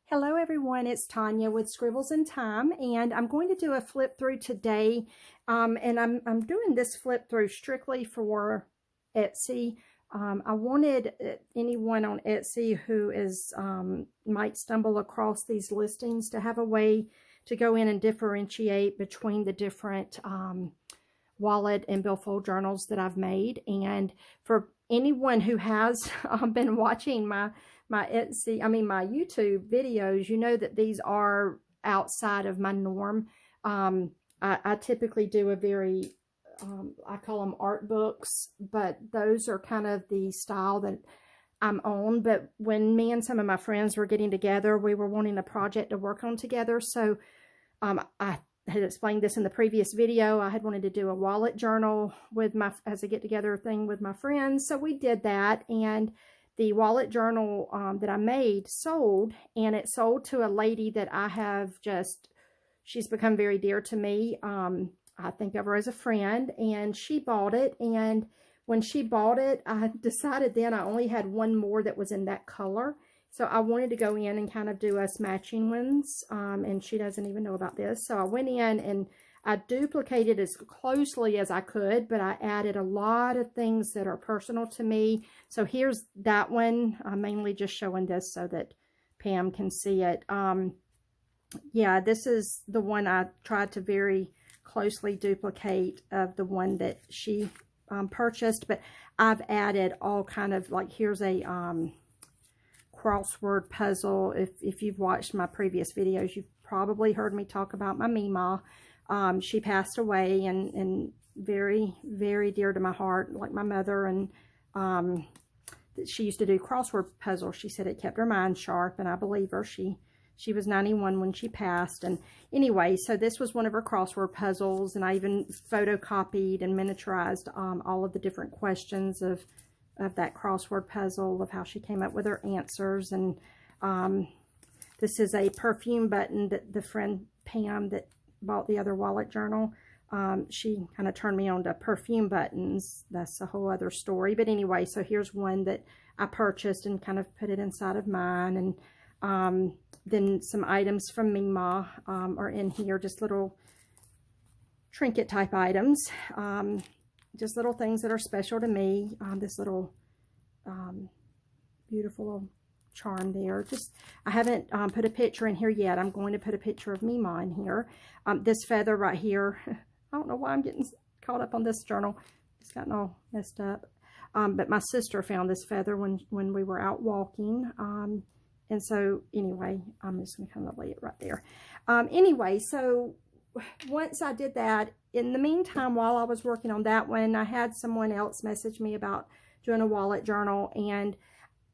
Hello everyone, it's Tonya with Scribbles in Time, and I'm going to do a flip through today. And I'm doing this flip through strictly for Etsy. I wanted anyone on Etsy who is might stumble across these listings to have a way to go in and differentiate between the different wallet and billfold journals that I've made. And for anyone who has been watching my YouTube videos, you know that these are outside of my norm. I typically do a very, I call them art books, but those are kind of the style that I'm on. But when me and some of my friends were getting together, we were wanting a project to work on together. So I had explained this in the previous video. I had wanted to do a wallet journal with as a get-together thing with my friends. So we did that, and the wallet journal that I made sold, and it sold to a lady that I have she's become very dear to me. I think of her as a friend, and she bought it. And when she bought it, I decided then I only had one more that was in that color. So I wanted to go in and kind of do us matching ones, and she doesn't even know about this. So I went in and I duplicated as closely as I could, but I added a lot of things that are personal to me. So here's that one. I'm mainly just showing this so that Pam can see it. Yeah, this is the one I tried to very closely duplicate of the one that she purchased, but I've added all kind of, like, here's a crossword puzzle. If you've watched my previous videos, you've probably heard me talk about my Mima. She passed away, and very, very dear to my heart, like my mother. And she used to do crossword puzzles. She said it kept her mind sharp, and I believe her. She was 91 when she passed. And anyway, so this was one of her crossword puzzles, and I even photocopied and miniaturized all of the different questions of that crossword puzzle, of how she came up with her answers. And this is a perfume button that the friend Pam that bought the other wallet journal, she kind of turned me on to perfume buttons. That's a whole other story. But anyway, so here's one that I purchased and kind of put it inside of mine. And then some items from Mima are in here, just little trinket type items. Just little things that are special to me. This little beautiful little charm there. I haven't put a picture in here yet. I'm going to put a picture of Mima in here. This feather right here, I don't know why I'm getting caught up on this journal. It's gotten all messed up. But my sister found this feather when we were out walking. And so anyway, I'm just going to kind of lay it right there. Anyway, so once I did that, in the meantime, while I was working on that one, I had someone else message me about doing a wallet journal. And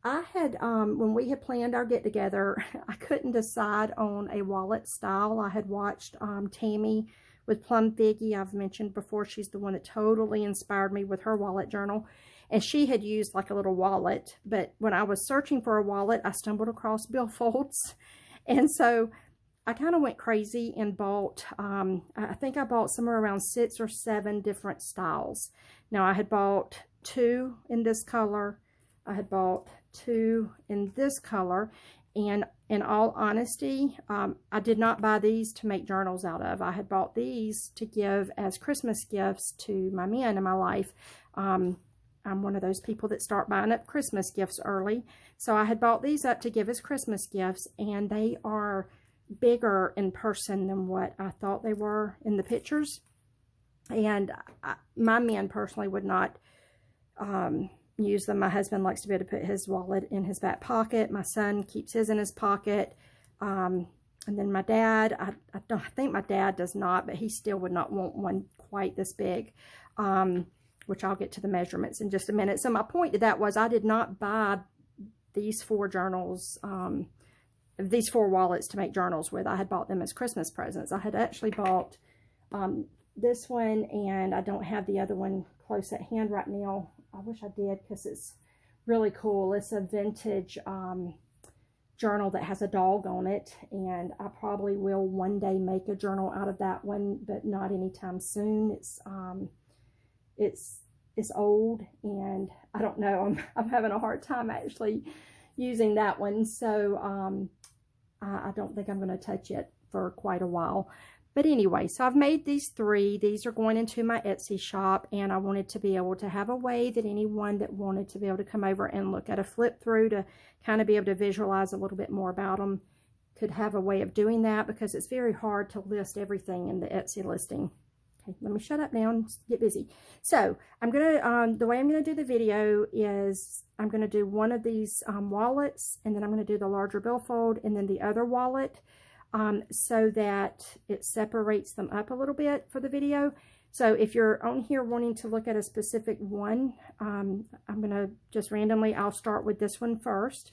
I had, when we had planned our get-together, I couldn't decide on a wallet style. I had watched Tammy with Plum Figgy. I've mentioned before, she's the one that totally inspired me with her wallet journal. And she had used like a little wallet. But when I was searching for a wallet, I stumbled across Billfolds. And so I kind of went crazy and bought, I think I bought somewhere around 6 or 7 different styles. Now, I had bought 2 in this color. I had bought 2 in this color. And in all honesty, I did not buy these to make journals out of. I had bought these to give as Christmas gifts to my men in my life. I'm one of those people that start buying up Christmas gifts early. So I had bought these up to give as Christmas gifts, and they are bigger in person than what I thought they were in the pictures. And my men personally would not use them. My husband likes to be able to put his wallet in his back pocket. My son keeps his in his pocket. And then my dad, I think my dad does not, but he still would not want one quite this big, which I'll get to the measurements in just a minute. So my point to that was, I did not buy these 4 journals, these 4 wallets to make journals with. I had bought them as Christmas presents. I had actually bought this one, and I don't have the other one close at hand right now. I wish I did, because it's really cool. It's a vintage journal that has a dog on it, and I probably will one day make a journal out of that one, but not anytime soon. It's old, and I don't know, I'm having a hard time actually using that one. So I don't think I'm going to touch it for quite a while. But anyway, so I've made these 3. These are going into my Etsy shop, and I wanted to be able to have a way that anyone that wanted to be able to come over and look at a flip through to kind of be able to visualize a little bit more about them could have a way of doing that, because it's very hard to list everything in the Etsy listing. Okay, let me shut up now and get busy. So I'm going to, the way I'm going to do the video is I'm going to do one of these wallets, and then I'm going to do the larger billfold and then the other wallet, so that it separates them up a little bit for the video. So if you're on here wanting to look at a specific one, I'm going to just randomly, I'll start with this one first.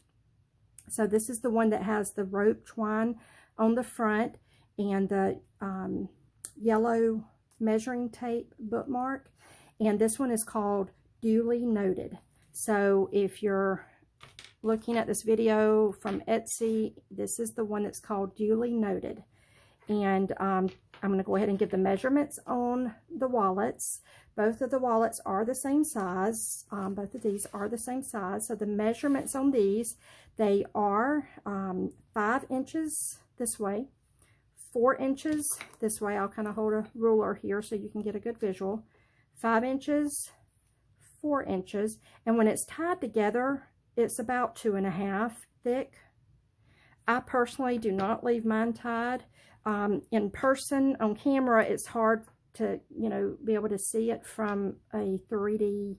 So this is the one that has the rope twine on the front and the yellow measuring tape bookmark, and this one is called Duly Noted. So if you're looking at this video from Etsy, this is the one that's called Duly Noted. And I'm going to go ahead and give the measurements on the wallets. Both of the wallets are the same size. Both of these are the same size. So the measurements on these, they are 5 inches this way, 4 inches this way. I'll kind of hold a ruler here so you can get a good visual. 5 inches, 4 inches, and when it's tied together, it's about 2.5 thick. I personally do not leave mine tied. In person, on camera, it's hard to, you know, be able to see it from a 3D,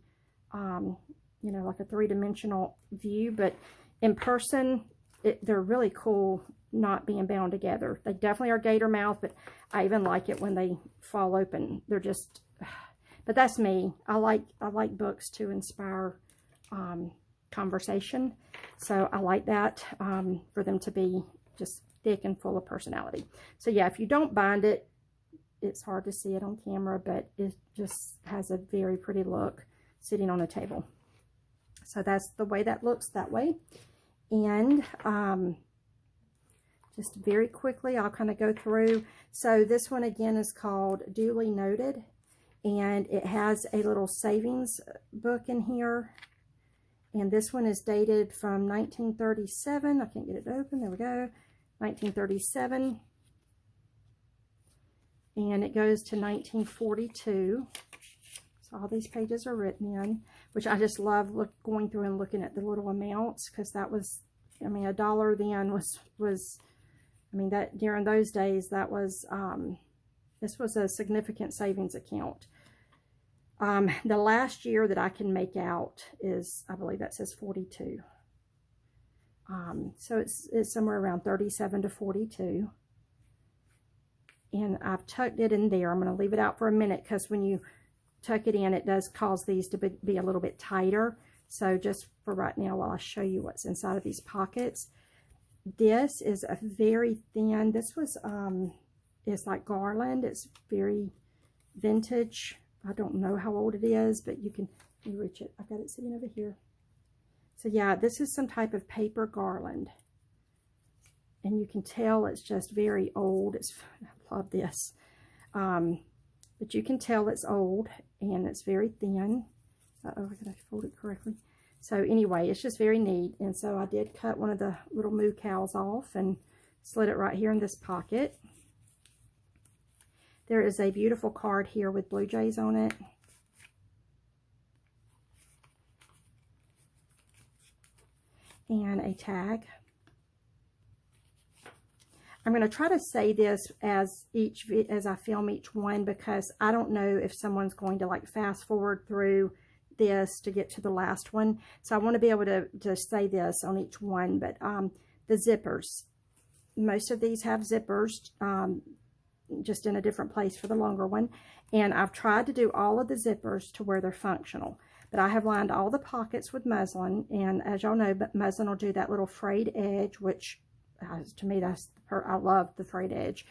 you know, like a 3-dimensional view, but in person, they're really cool not being bound together. They definitely are gator mouth, but I even like it when they fall open. They're just, but that's me. I like books to inspire conversation, so I like that, for them to be just thick and full of personality. So yeah, if you don't bind it, it's hard to see it on camera, but it just has a very pretty look sitting on a table. So that's the way that looks that way. And just very quickly, I'll kind of go through. So this one again is called Duly Noted, and it has a little savings book in here. And this one is dated from 1937. I can't get it open. There we go. 1937. And it goes to 1942. So all these pages are written in, which I just love going through and looking at the little amounts, because that was, I mean, $1 then was I mean, that during those days, that was, this was a significant savings account. The last year that I can make out is, I believe that says 42. So it's somewhere around 37 to 42. And I've tucked it in there. I'm going to leave it out for a minute, because when you tuck it in, it does cause these to be a little bit tighter. So just for right now, while I show you what's inside of these pockets, this is a very thin, this was, it's like garland. It's very vintage. I don't know how old it is, but you can reach it. I've got it sitting over here. So yeah, this is some type of paper garland. And you can tell it's just very old. I love this. But you can tell it's old, and it's very thin. Uh-oh, I gotta fold it correctly. So anyway, it's just very neat. And so I did cut one of the little moo cows off and slid it right here in this pocket. There is a beautiful card here with blue jays on it. And a tag. I'm going to try to say this as I film each one, because I don't know if someone's going to like fast forward through this to get to the last one. So I want to be able to say this on each one. But the zippers, most of these have zippers, just in a different place for the longer one. And I've tried to do all of the zippers to where they're functional. But I have lined all the pockets with muslin, and as y'all know, muslin will do that little frayed edge, which to me, I love the frayed edge.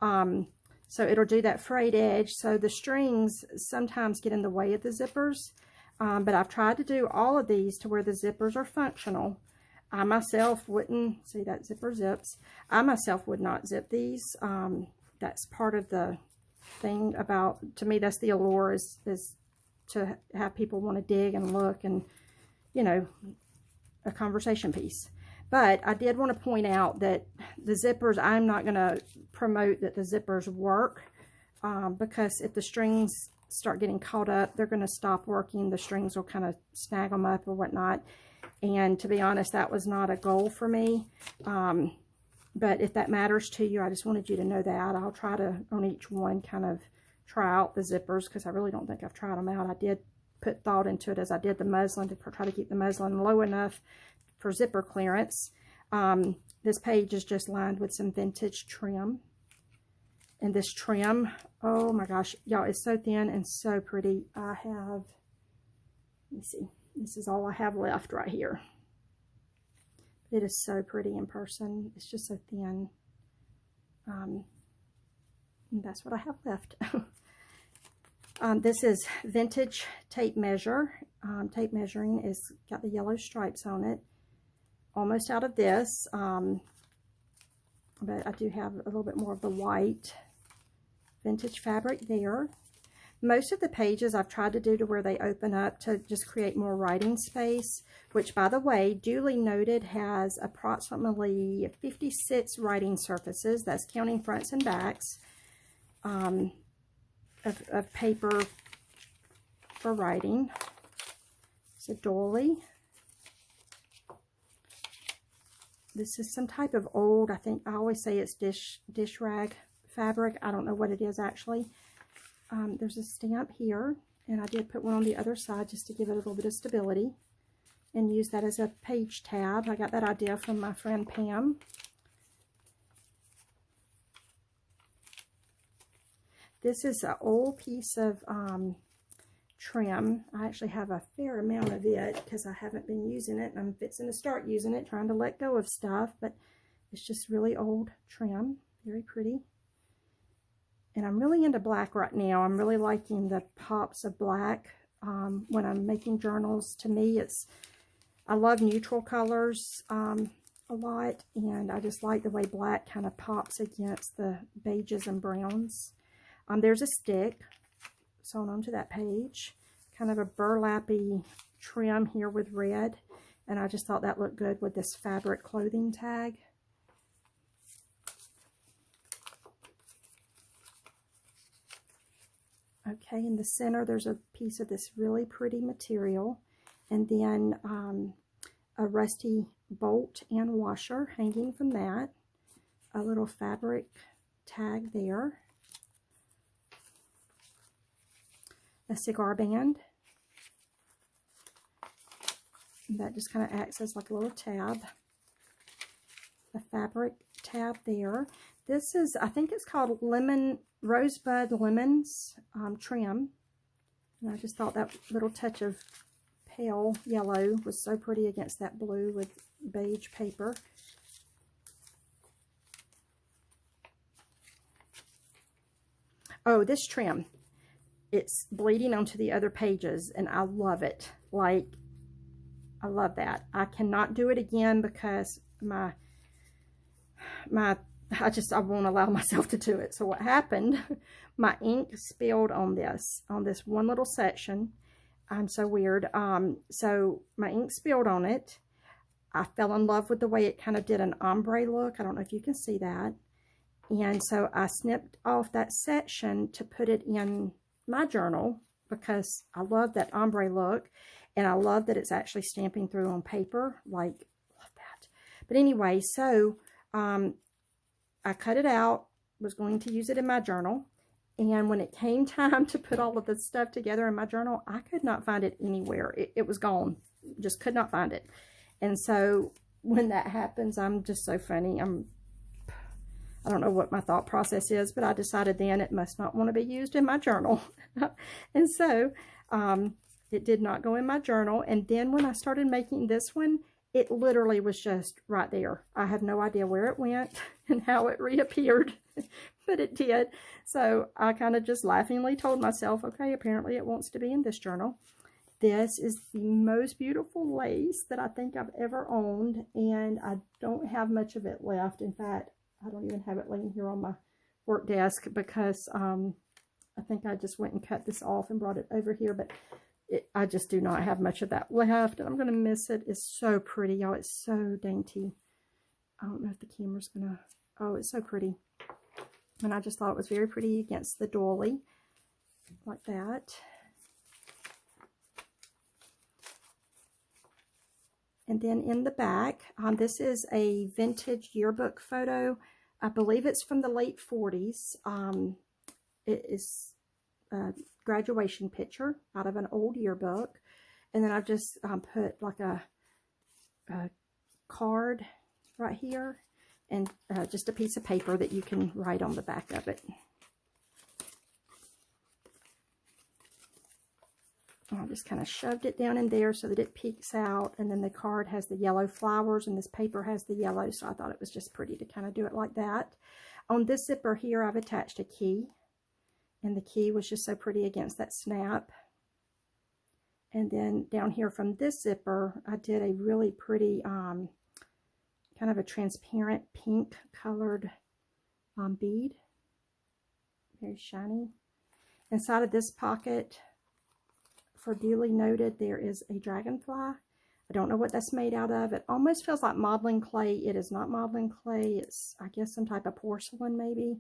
So it'll do that frayed edge. So the strings sometimes get in the way of the zippers. But I've tried to do all of these to where the zippers are functional. I myself wouldn't, see that zipper zips. I myself would not zip these. That's part of the thing about, to me, that's the allure, is to have people want to dig and look and, you know, a conversation piece. But I did want to point out that the zippers, I'm not going to promote that the zippers work because if the strings start getting caught up, they're going to stop working. The strings will kind of snag them up or whatnot. And to be honest, that was not a goal for me. But if that matters to you, I just wanted you to know that. I'll try to, on each one, kind of try out the zippers because I really don't think I've tried them out. I did put thought into it as I did the muslin to try to keep the muslin low enough for zipper clearance. This page is just lined with some vintage trim. And this trim, oh my gosh, y'all, it's so thin and so pretty. I have, let me see, this is all I have left right here. It is so pretty in person. It's just so thin. And that's what I have left. This is vintage tape measure. Tape measuring is got the yellow stripes on it. Almost out of this, but I do have a little bit more of the white vintage fabric there. Most of the pages I've tried to do to where they open up to just create more writing space, which, by the way, Duly noted has approximately 56 writing surfaces. That's counting fronts and backs of paper for writing. It's a Duly. This is some type of old, I think, I always say it's dish rag fabric. I don't know what it is actually. There's a stamp here, and I did put one on the other side just to give it a little bit of stability and use that as a page tab. I got that idea from my friend Pam. This is an old piece of trim. I actually have a fair amount of it because I haven't been using it. I'm fixing to start using it, trying to let go of stuff, but it's just really old trim. Very pretty. And I'm really into black right now. I'm really liking the pops of black when I'm making journals. To me, I love neutral colors a lot, and I just like the way black kind of pops against the beiges and browns. There's a stick sewn onto that page, kind of a burlappy trim here with red, and I just thought that looked good with this fabric clothing tag. Okay, in the center there's a piece of this really pretty material, and then a rusty bolt and washer hanging from that, a little fabric tag there, a cigar band that just kind of acts as like a little tab, a fabric tab there. This is, I think it's called Rosebud Lemons trim, and I just thought that little touch of pale yellow was so pretty against that blue with beige paper. Oh, this trim, it's bleeding onto the other pages, and I love it. Like, I love that. I cannot do it again because I won't allow myself to do it. So what happened, my ink spilled on this one little section. I'm so weird. So my ink spilled on it. I fell in love with the way it kind of did an ombre look. I don't know if you can see that. And so I snipped off that section to put it in my journal because I love that ombre look, and I love that it's actually stamping through on paper. Like, love that. But anyway, so I cut it out, was going to use it in my journal, and when it came time to put all of the stuff together in my journal, I could not find it anywhere. It was gone. Just could not find it. And so when that happens, I'm just so funny. I don't know what my thought process is, but I decided then it must not want to be used in my journal. And so it did not go in my journal. And then when I started making this one, it literally was just right there. I have no idea where it went and how it reappeared, but it did. So I kind of just laughingly told myself, okay, apparently it wants to be in this journal. This is the most beautiful lace that I think I've ever owned, and I don't have much of it left. In fact, I don't even have it laying here on my work desk because I think I just went and cut this off and brought it over here, but I just do not have much of that left, and I'm going to miss it. It's so pretty, y'all. It's so dainty. I don't know if the camera's gonna, oh, it's so pretty. And I just thought it was very pretty against the Duly, like that. And then in the back, this is a vintage yearbook photo. I believe it's from the late 40s. It is a graduation picture out of an old yearbook. And then I've just put like a card right here, and just a piece of paper that you can write on the back of it. I just kind of shoved it down in there so that it peeks out, and then the card has the yellow flowers and this paper has the yellow, so I thought it was just pretty to kind of do it like that. On this zipper here, I've attached a key, and the key was just so pretty against that snap. And then down here from this zipper, I did a really pretty kind of a transparent pink colored bead, very shiny. Inside of this pocket, for Duly Noted, there is a dragonfly. I don't know what that's made out of. It almost feels like modeling clay. It is not modeling clay. It's, I guess, some type of porcelain maybe,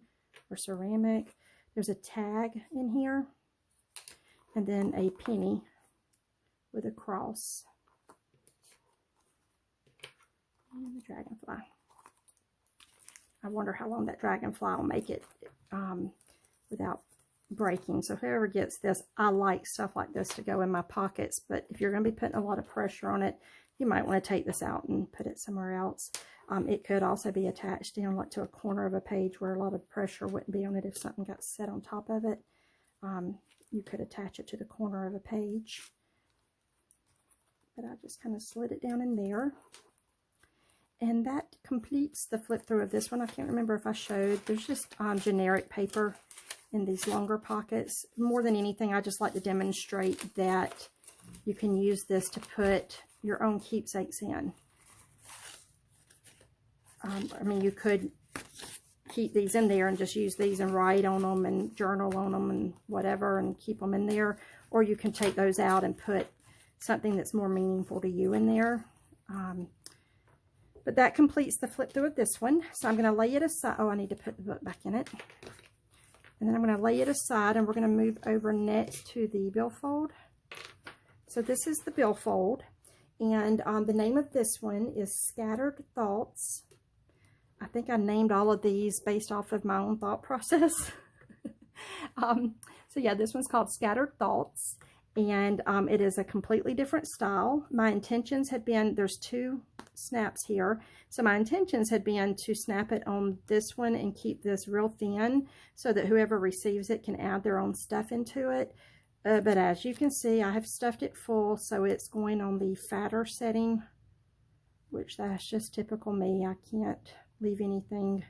or ceramic. There's a tag in here, and then a penny with a cross. And the dragonfly. I wonder how long that dragonfly will make it without breaking. So whoever gets this, I like stuff like this to go in my pockets, but if you're going to be putting a lot of pressure on it, you might want to take this out and put it somewhere else. It could also be attached down like to a corner of a page where a lot of pressure wouldn't be on it if something got set on top of it. You could attach it to the corner of a page, but I just kind of slid it down in there. And that completes the flip through of this one. I can't remember if I showed. There's just generic paper in these longer pockets. More than anything, I just like to demonstrate that you can use this to put your own keepsakes in. I mean, you could keep these in there and just use these and write on them and journal on them and whatever and keep them in there. Or you can take those out and put something that's more meaningful to you in there. But that completes the flip through of this one. So I'm going to lay it aside. Oh, I need to put the book back in it. And then I'm going to lay it aside, and we're going to move over next to the billfold. So this is the billfold, and the name of this one is Scattered Thoughts. I think I named all of these based off of my own thought process. So yeah, this one's called Scattered Thoughts, and it is a completely different style. My intentions had been, there's two snaps here, so my intentions had been to snap it on this one and keep this real thin so that whoever receives it can add their own stuff into it. But as you can see, I have stuffed it full, so it's going on the fatter setting, which that's just typical me. I can't leave anything,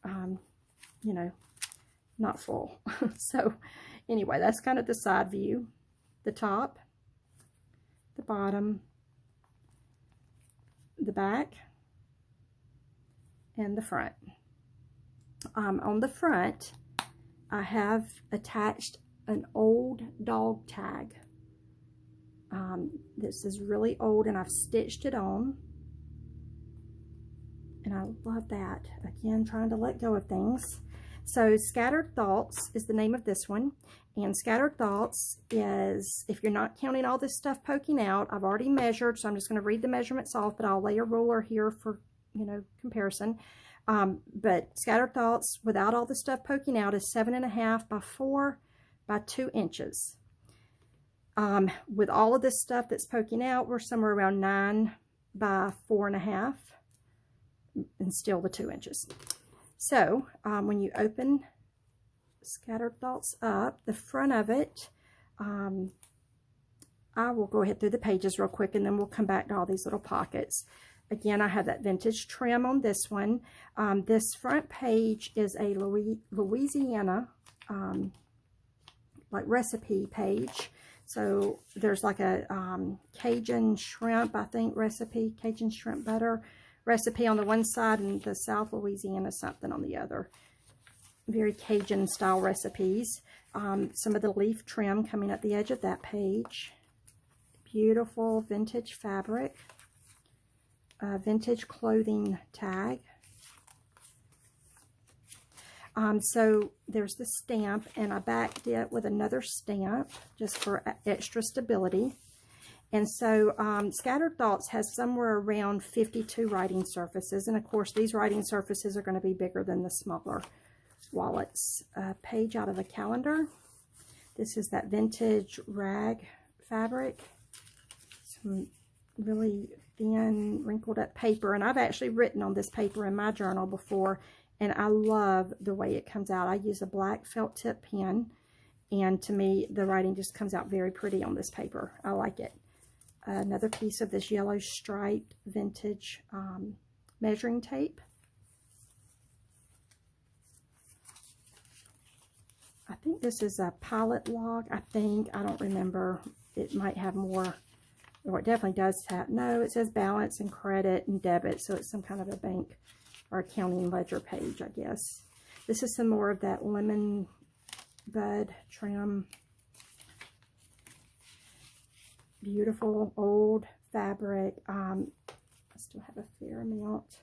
you know, not full. So anyway, that's kind of the side view, the top, the bottom, the back, and the front. On the front, I have attached an old dog tag. This is really old, and I've stitched it on, and I love that. Again, trying to let go of things. So Scattered Thoughts is the name of this one, and Scattered Thoughts is, if you're not counting all this stuff poking out, I've already measured, so I'm just going to read the measurements off, but I'll lay a ruler here for, you know, comparison. But Scattered Thoughts without all the stuff poking out is 7.5 by 4 by 2 inches. With all of this stuff that's poking out, we're somewhere around 9 by 4.5, and still the 2 inches. So when you open Scattered Thoughts up, the front of it, I will go ahead through the pages real quick, and then we'll come back to all these little pockets. Again, I have that vintage trim on this one. This front page is a Louisiana like recipe page. So there's like a Cajun shrimp, I think, recipe, Cajun shrimp butter recipe on the one side, and the South Louisiana something on the other. Very Cajun style recipes. Some of the leaf trim coming up the edge of that page. Beautiful vintage fabric. vintage clothing tag. So there's the stamp, and I backed it with another stamp just for extra stability. And so Scattered Thoughts has somewhere around 52 writing surfaces. And of course, these writing surfaces are going to be bigger than the smaller wallets. A page out of a calendar. This is that vintage rag fabric. Some really thin, wrinkled up paper. And I've actually written on this paper in my journal before. And I love the way it comes out. I use a black felt tip pen. And to me, the writing just comes out very pretty on this paper. I like it. Another piece of this yellow striped vintage measuring tape. I think this is a pilot log. I don't remember. It might have more, or it definitely does have. No, it says balance and credit and debit, so it's some kind of a bank or accounting ledger page, I guess. This is some more of that lemon bud trim. Beautiful old fabric. I still have a fair amount.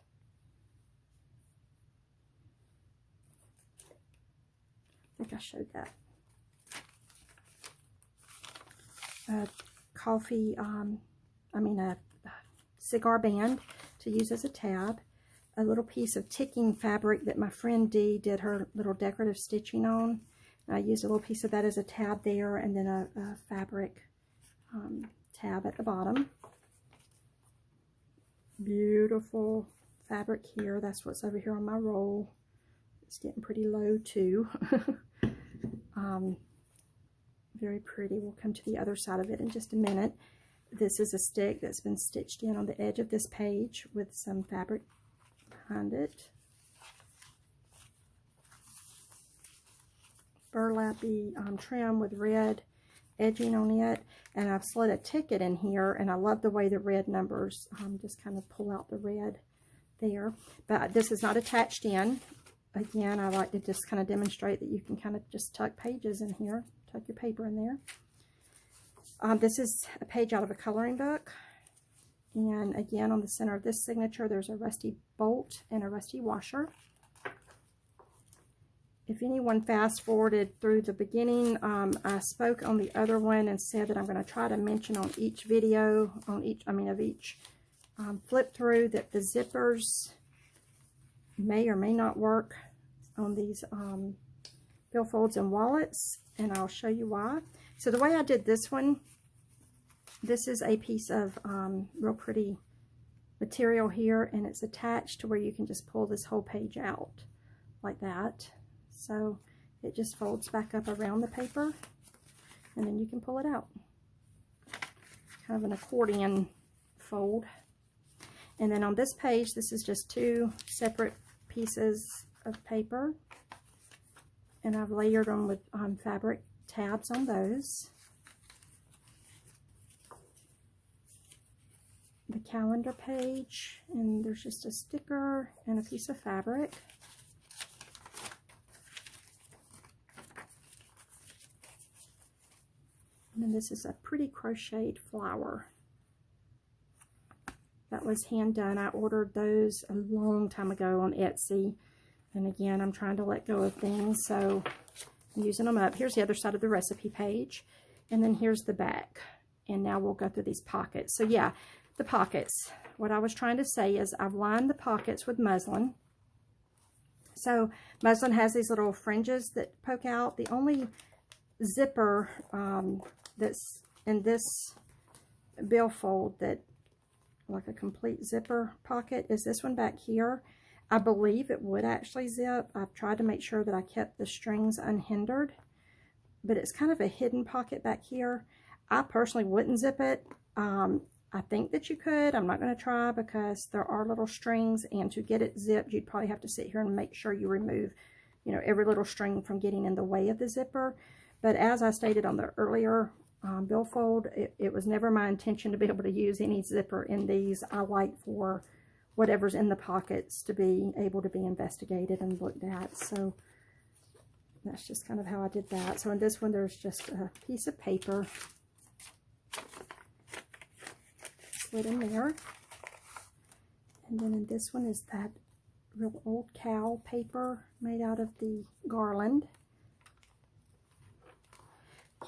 I think I showed that. Coffee, a cigar band to use as a tab. A little piece of ticking fabric that my friend Dee did her little decorative stitching on. I used a little piece of that as a tab there, and then a fabric tab at the bottom. Beautiful fabric here. That's what's over here on my roll. It's getting pretty low too. Very pretty. We'll come to the other side of it in just a minute. This is a stick that's been stitched in on the edge of this page with some fabric behind it. Burlappy trim with red edging on it, and I've slid a ticket in here, and I love the way the red numbers just kind of pull out the red there. But this is not attached in. Again, I like to just kind of demonstrate that you can kind of just tuck pages in here, tuck your paper in there. This is a page out of a coloring book, and again, on the center of this signature, there's a rusty bolt and a rusty washer. If anyone fast forwarded through the beginning, I spoke on the other one and said that I'm going to try to mention on each video, of each flip through, that the zippers may or may not work on these billfolds and wallets, and I'll show you why. So the way I did this one, this is a piece of real pretty material here, and it's attached to where you can just pull this whole page out like that. So it just folds back up around the paper, and then you can pull it out. Kind of an accordion fold. And then on this page, this is just two separate pieces of paper, and I've layered them with fabric tabs on those. The calendar page, and there's just a sticker and a piece of fabric. And then this is a pretty crocheted flower. That was hand done. I ordered those a long time ago on Etsy. And again, I'm trying to let go of things, so I'm using them up. Here's the other side of the recipe page. And then here's the back. And now we'll go through these pockets. So yeah, the pockets. What I was trying to say is I've lined the pockets with muslin. So muslin has these little fringes that poke out. The only zipper that's in this billfold that like a complete zipper pocket is this one back here. I believe it would actually zip. I've tried to make sure that I kept the strings unhindered, but it's kind of a hidden pocket back here. I personally wouldn't zip it. I think that you could. I'm not going to try because there are little strings, and to get it zipped, you'd probably have to sit here and make sure you remove, every little string from getting in the way of the zipper. But as I stated on the earlier billfold, it was never my intention to be able to use any zipper in these. I like for whatever's in the pockets to be able to be investigated and looked at. So that's just kind of how I did that. So in this one, there's just a piece of paper slid in there. And then in this one is that real old cow paper made out of the garland.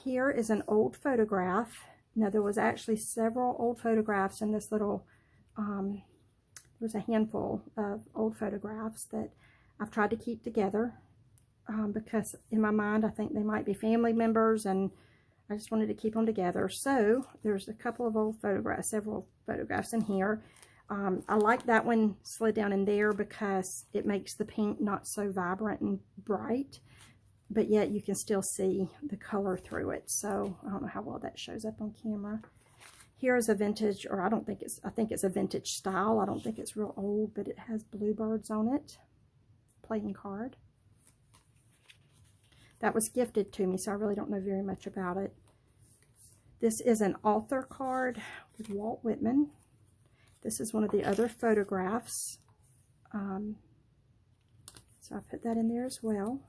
Here is an old photograph. Now, there was actually several old photographs in this little, there was a handful of old photographs that I've tried to keep together because in my mind I think they might be family members, and I just wanted to keep them together. So there's a couple of old photographs, several photographs in here. I like that one slid down in there because it makes the pink not so vibrant and bright, but yet you can still see the color through it. So I don't know how well that shows up on camera. Here's a vintage, or I think it's a vintage style. I don't think it's real old, but it has bluebirds on it. Playing card. That was gifted to me, so I really don't know very much about it. This is an author card with Walt Whitman. This is one of the other photographs. So I put that in there as well.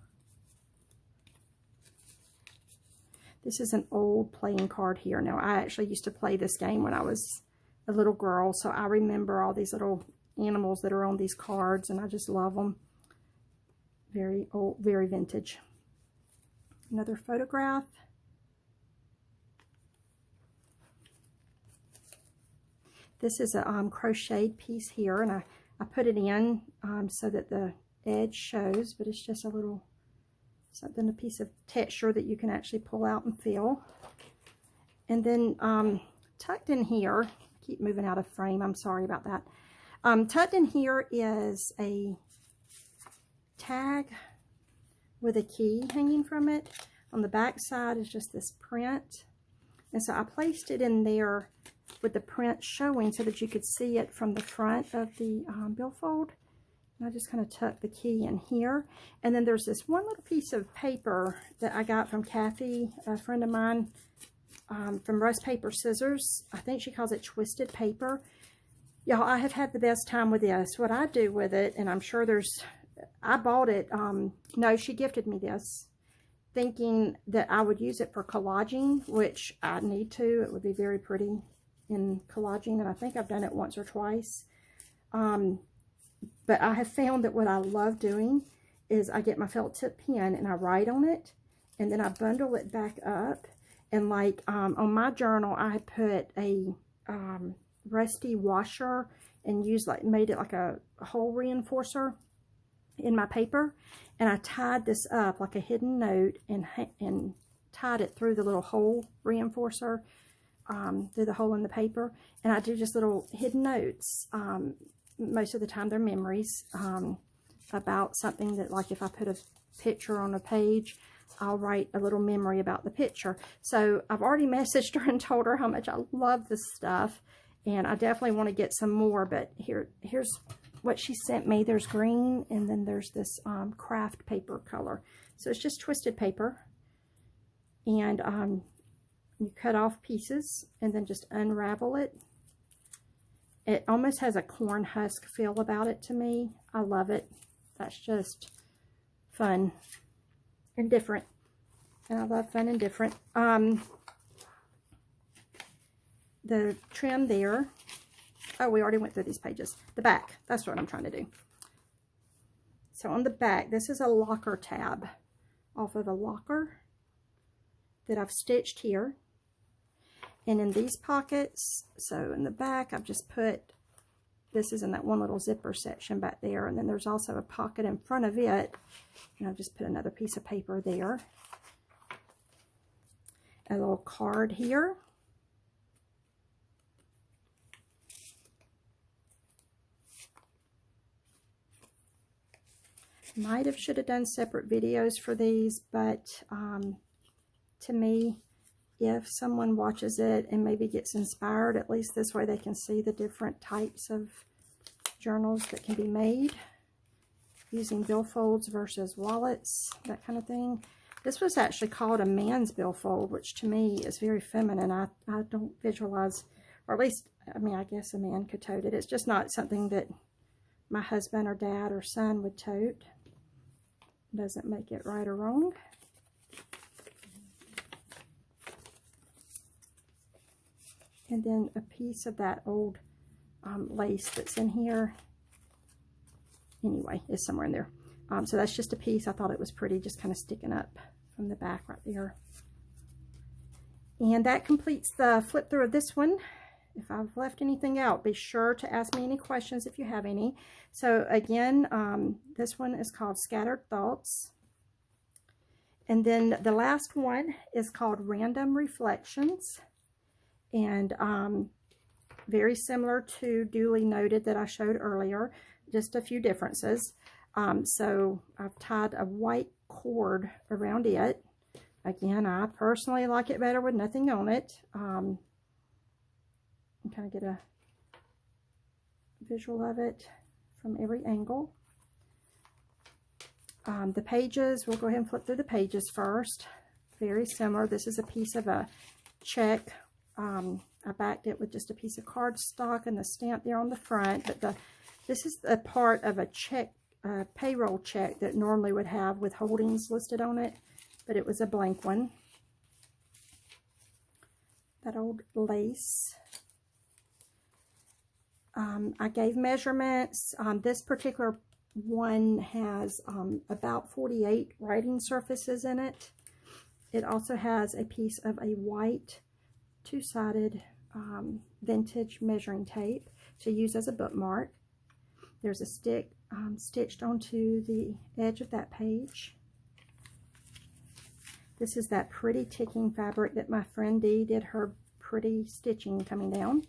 This is an old playing card here. Now, I actually used to play this game when I was a little girl, so I remember all these little animals that are on these cards, and I just love them. Very old, very vintage. Another photograph. This is a crocheted piece here, and I put it in so that the edge shows, but it's just a little something, a piece of texture that you can actually pull out and feel. And then tucked in here, keep moving out of frame, I'm sorry about that. Tucked in here is a tag with a key hanging from it. On the back side is just this print. And so I placed it in there with the print showing so that you could see it from the front of the billfold. And I just kind of tuck the key in here. And then there's this one little piece of paper that I got from Kathy, a friend of mine, from Rust Paper Scissors. I think she calls it twisted paper. Y'all, I have had the best time with this. What I do with it, and I'm sure I bought it, no, she gifted me this, thinking that I would use it for collaging, which I need to. It would be very pretty in collaging, and I think I've done it once or twice. But I have found that what I love doing is I get my felt tip pen and I write on it, and then I bundle it back up. And like on my journal, I put a rusty washer and made it like a hole reinforcer in my paper, and I tied this up like a hidden note and tied it through the little hole reinforcer, through the hole in the paper. And I do just little hidden notes. Most of the time they're memories about something that, like if I put a picture on a page, I'll write a little memory about the picture. So I've already messaged her and told her how much I love this stuff, and I definitely want to get some more. But here's what she sent me. There's green, and then there's this craft paper color. So it's just twisted paper, and you cut off pieces and then just unravel it. It almost has a corn husk feel about it to me. I love it. That's just fun and different. And I love fun and different. The trim there. Oh, we already went through these pages. The back. That's what I'm trying to do. So on the back, this is a locker tab off of a locker that I've stitched here. And in these pockets, so in the back, I've just put, this is in that one little zipper section back there. And then there's also a pocket in front of it. And I've just put another piece of paper there. A little card here. Should have done separate videos for these, but to me, if someone watches it and maybe gets inspired, at least this way they can see the different types of journals that can be made using billfolds versus wallets, that kind of thing. This was actually called a man's billfold, which to me is very feminine. I don't visualize, or at least, I mean, I guess a man could tote it. It's just not something that my husband or dad or son would tote. Doesn't make it right or wrong. And then a piece of that old lace that's in here. Anyway, it's somewhere in there. So that's just a piece. I thought it was pretty, just kind of sticking up from the back right there. And that completes the flip through of this one. If I've left anything out, be sure to ask me any questions if you have any. So again, this one is called Scattered Thoughts. And then the last one is called Random Reflections. And very similar to Duly Noted that I showed earlier, just a few differences. So I've tied a white cord around it. Again, I personally like it better with nothing on it. Kind of get a visual of it from every angle. The pages, we'll go ahead and flip through the pages first. Very similar. This is a piece of a check. I backed it with just a piece of cardstock and the stamp there on the front. But this is a part of a check, payroll check that normally would have withholdings listed on it, but it was a blank one. That old lace. I gave measurements. This particular one has about 48 writing surfaces in it. It also has a piece of a white two-sided vintage measuring tape to use as a bookmark. There's a stick stitched onto the edge of that page. This is that pretty ticking fabric that my friend Dee did her pretty stitching coming down.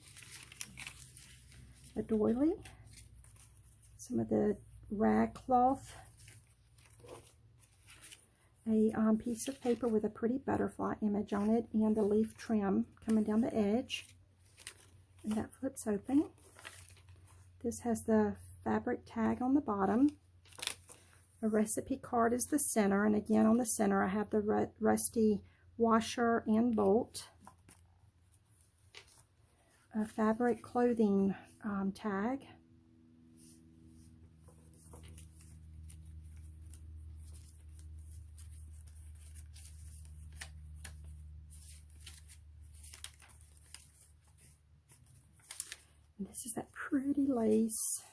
A doily, some of the rag cloth, a piece of paper with a pretty butterfly image on it, and the leaf trim coming down the edge, and that flips open. This has the fabric tag on the bottom. A recipe card is the center, and again on the center I have the rusty washer and bolt. A fabric clothing tag. And this is that pretty lace.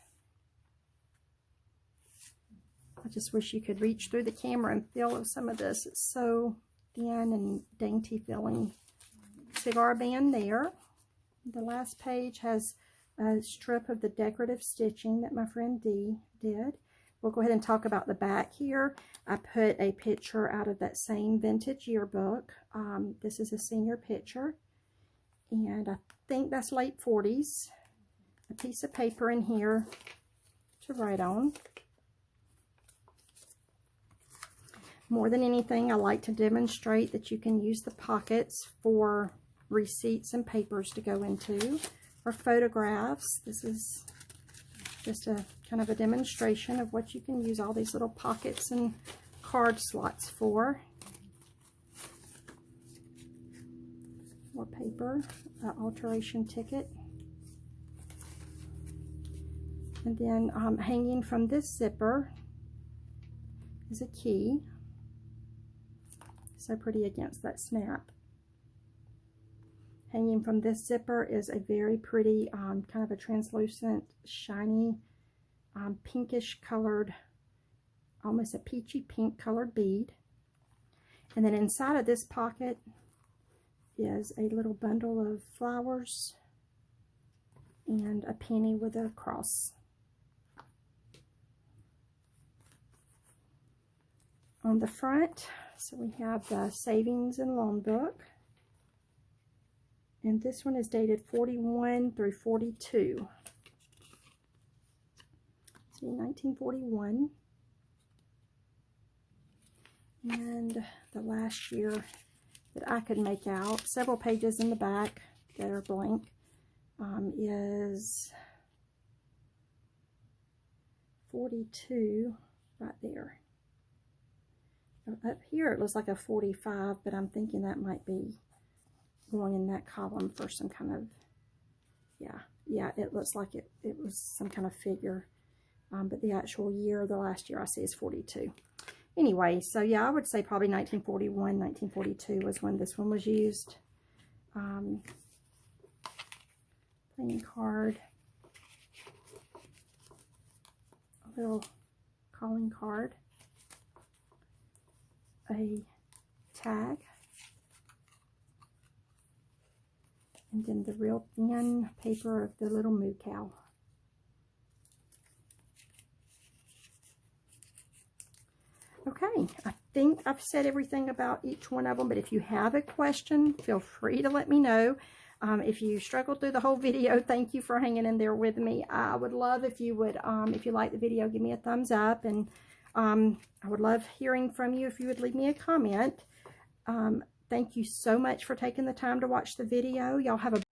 I just wish you could reach through the camera and feel some of this. It's so thin and dainty feeling. Cigar band there. The last page has a strip of the decorative stitching that my friend Dee did. We'll go ahead and talk about the back here. I put a picture out of that same vintage yearbook. This is a senior picture, and I think that's late 40s. A piece of paper in here to write on. More than anything, I like to demonstrate that you can use the pockets for receipts and papers to go into, or photographs. This is just a kind of a demonstration of what you can use all these little pockets and card slots for. More paper, alteration ticket. And then hanging from this zipper is a key. So pretty against that snap. Hanging from this zipper is a very pretty, kind of a translucent, shiny, pinkish colored, almost a peachy pink colored bead. And then inside of this pocket is a little bundle of flowers and a penny with a cross. On the front, so we have the savings and loan book. And this one is dated 41 through 42. See, 1941. And the last year that I could make out, several pages in the back that are blank, is 42 right there. Up here it looks like a 45, but I'm thinking that might be going in that column for some kind of, yeah, it looks like it was some kind of figure. But the actual year, the last year I see is 42. Anyway, so yeah, I would say probably 1941, 1942 was when this one was used. Playing card. little calling card, a tag, and then the real thin paper of the little moo cow. Okay, I think I've said everything about each one of them, but if you have a question, feel free to let me know. If you struggled through the whole video, thank you for hanging in there with me. I would love if you would, if you like the video, give me a thumbs up, and I would love hearing from you if you would leave me a comment. Thank you so much for taking the time to watch the video. Y'all have a